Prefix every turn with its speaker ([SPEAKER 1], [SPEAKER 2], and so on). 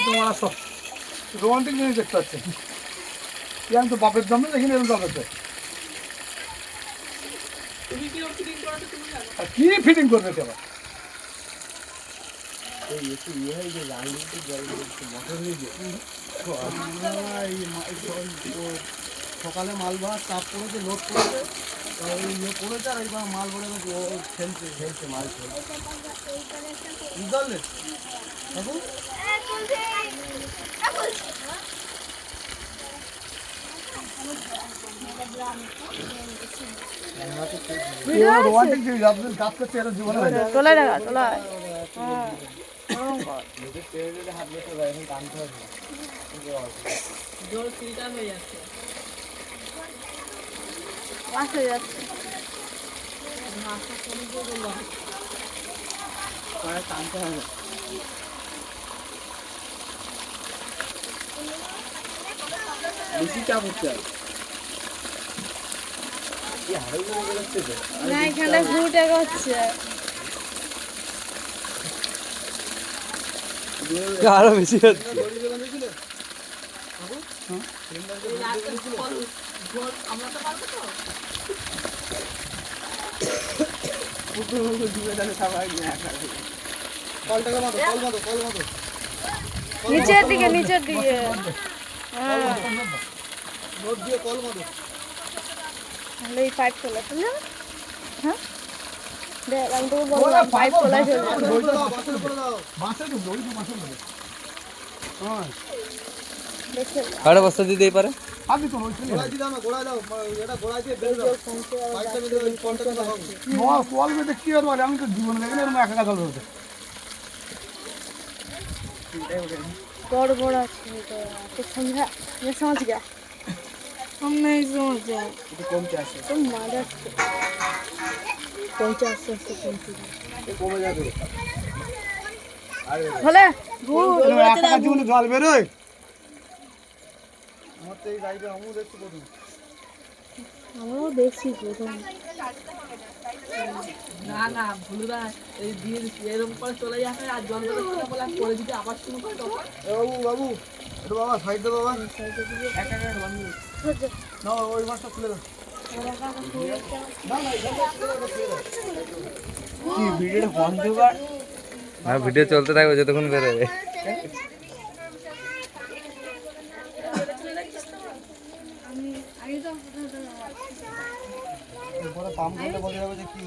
[SPEAKER 1] তোমার আসো রোমান্টিক জিনিস দেখতে পাচ্ছি আমি তো বাপের জন্য দেখিনি এরকম বাপের কি ফিটিং করবে সে আবার সকালে মাল ভরা চাপ পড়েছে লোড করেছে ইয়ে পড়েছে আর এইবার মাল ভরে ফেলছে ফেলছে মাল ফেলছে বুঝতে পারলে রোমান্টিক জিনিস আপনাদের কাজ করছে এরা জীবনে
[SPEAKER 2] তোলায় দেখা তোলায় মাছ হয়ে যাচ্ছে টানতে হবে বেশি চাপ হচ্ছে না এখানে ঘুরতে হচ্ছে
[SPEAKER 3] আরো বেশি হচ্ছে
[SPEAKER 2] নিচের দিকে নিচের দিকে এই পাইপ তোলা তুলে হ্যাঁ দেখ আমি তোকে বললাম পাইপ তোলা
[SPEAKER 3] আরে বস্তা দিতেই পারে
[SPEAKER 1] আমি তো বলছি কল বেঁধে কি আর বলে আমি তো জীবনে দেখেন এরকম একা জল বেরোতে
[SPEAKER 2] বড় বড় আছে তো সন্ধ্যা समझ गया हम नहीं समझ गए
[SPEAKER 1] এটা কমতে আসে
[SPEAKER 2] तुम मदद পৌঁছে আসতে আসতে পৌঁছে
[SPEAKER 1] কমে যাবে
[SPEAKER 2] হলে
[SPEAKER 1] একা জীবনে জল বেরোয় আমার তো এই গাড়িটা আমিও দেখছি প্রথম
[SPEAKER 2] আমরাও দেখছি প্রথম
[SPEAKER 4] না না ভুলবা এই দিয়ে এরকম করে চলে যাবে আর জল বলে করে দিতে আবার শুরু করে তখন
[SPEAKER 1] বাবু বাবু এটা বাবা সাইড দে বাবা
[SPEAKER 4] একা একা বন্ধ
[SPEAKER 1] না ওই মাছটা খুলে দাও
[SPEAKER 3] কি ভিডিওটা বন্ধ কর হ্যাঁ ভিডিও চলতে থাকবে যতক্ষণ বেরোবে
[SPEAKER 1] পরে পাম করলে বলে যাবে যে কি